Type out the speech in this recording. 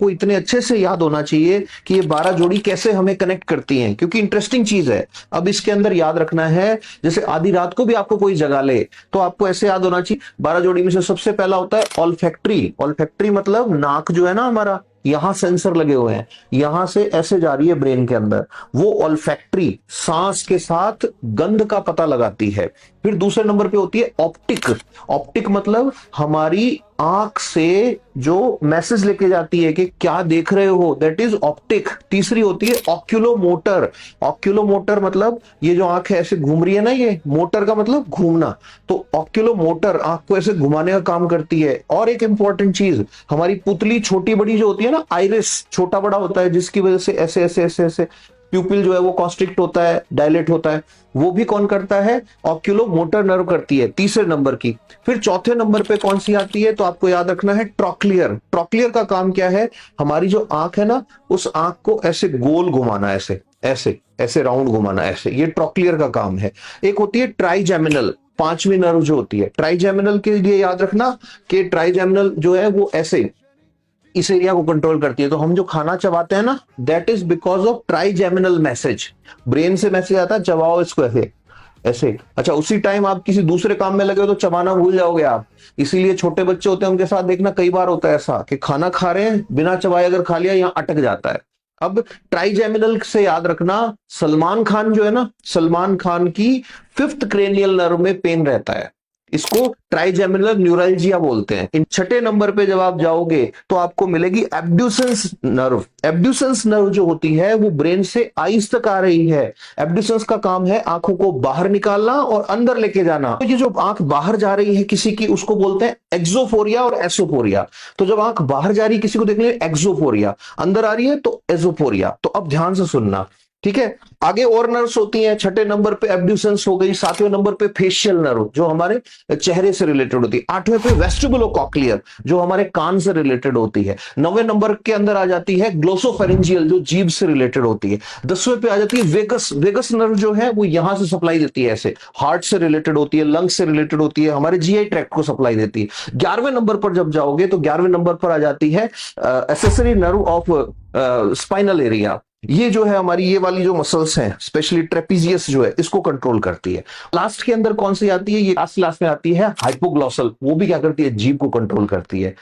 आपको इतने अच्छे से याद होना चाहिए कि ये 12 जोड़ी कैसे हमें कनेक्ट करती हैं, क्योंकि इंटरेस्टिंग चीज है। अब इसके अंदर याद रखना है, जैसे आधी रात को भी आपको कोई जगा ले तो आपको ऐसे याद होना चाहिए 12 जोड़ी में से सबसे पहला होता है ऑल्फैक्टरी। ऑल्फैक्टरी मतलब नाक जो है ना हमारा, यहां सेंसर लगे हुए हैं, यहां से ऐसे जा रही है ब्रेन के अंदर, वो ऑल्फैक्टरी सांस के साथ गंध का पता लगाती है। फिर दूसरे नंबर पे होती है ऑप्टिक। ऑप्टिक मतलब हमारी आंख से जो मैसेज लेके जाती है कि क्या देख रहे हो, दैट इज ऑप्टिक। तीसरी होती है ऑक्यूलोमोटर। ऑक्यूलोमोटर मतलब ये जो आंख है ऐसे घूम रही है ना, ये मोटर का मतलब घूमना, तो ऑक्यूलोमोटर आंख को ऐसे घुमाने का काम करती है। और एक इंपॉर्टेंट चीज, हमारी पुतली छोटी बड़ी जो होती है ना, आइरिस छोटा बड़ा होता है, जिसकी वजह से ऐसे ऐसे ऐसे ऐसे प्यूपिल जो है वो कॉन्स्ट्रिक्ट होता है, डायलेट होता है, वो भी कौन करता है, ऑक्यूलोमोटर नर्व करती है, तीसरे नंबर की। फिर चौथे नंबर पे कौन सी आती है, तो आपको याद रखना है ट्रॉक्लियर। ट्रॉक्लियर का काम क्या है, हमारी जो आंख है ना, उस आंख को ऐसे गोल घुमाना, ऐसे ऐसे ऐसे राउंड घुमाना, ऐसे, ये ट्रॉक्लियर का काम है। एक होती है ट्राइजेमिनल, पांचवी नर्व जो होती है। ट्राइजेमिनल के लिए याद रखना कि ट्राइजेमिनल जो है वो ऐसे इस एरिया को कंट्रोल करती है। तो हम जो खाना चबाते हैं ना, that is because of trigeminal message. Brain से मैसेज आता है चबाओ इसको ऐसे ऐसे। अच्छा, उसी टाइम आप किसी दूसरे काम में लगे हो तो चबाना भूल जाओगे आप। इसीलिए छोटे बच्चे होते हैं, उनके साथ देखना कई बार होता है ऐसा कि खाना खा रहे हैं, बिना चबाए अगर खा लिया, यहां अटक जाता है। अब ट्राइजेमिनल से याद रखना, सलमान खान जो है ना, सलमान खान की फिफ्थ क्रेनियल नर्व में पेन रहता है, इसको ट्राइजेमिनल न्यूरल्जिया बोलते हैं। इन छठे नंबर पे जब आप जाओगे तो आपको मिलेगी एब्ड्यूसेंस नर्व। एब्ड्यूसेंस नर्व जो होती है वो ब्रेन से आईज तक आ रही है। एब्ड्यूसेंस का काम है आंखों को बाहर निकालना और अंदर लेके जाना। तो ये जो आंख बाहर जा रही है किसी की, उसको बोलते हैं एक्सोफोरिया और एसोफोरिया। तो जब आंख बाहर जा रही है किसी को देखने एक्सोफोरिया, अंदर आ रही है तो एसोफोरिया। तो अब ध्यान से सुनना, ठीक है। आगे और नर्व्स होती हैं। छठे नंबर पे एब्ड्यूसेंस हो गई, सातवें नंबर पे फेशियल नर्व जो हमारे चेहरे से रिलेटेड होती है, आठवें पे वेस्टिबुलोकॉक्लियर जो हमारे कान से रिलेटेड होती है, नौवें नंबर के अंदर आ जाती है ग्लोसोफेरेंजियल जो जीभ से रिलेटेड होती है, दसवें पे आ जाती है वेगस। वेगस नर्व जो है वो यहां से सप्लाई देती है, ऐसे हार्ट से रिलेटेड होती है, लंग्स से रिलेटेड होती है, हमारे जीआई ट्रैक्ट को सप्लाई देती है। 11वें नंबर पर जब जाओगे तो 11वें नंबर पर आ जाती है accessory nerve of spinal area. ये जो है हमारी ये वाली जो मसल्स हैं, स्पेशली ट्रेपीजियस जो है, इसको कंट्रोल करती है। लास्ट के अंदर कौन सी आती है, ये लास्ट में आती है हाइपोग्लॉसल, वो भी क्या करती है, जीभ को कंट्रोल करती है।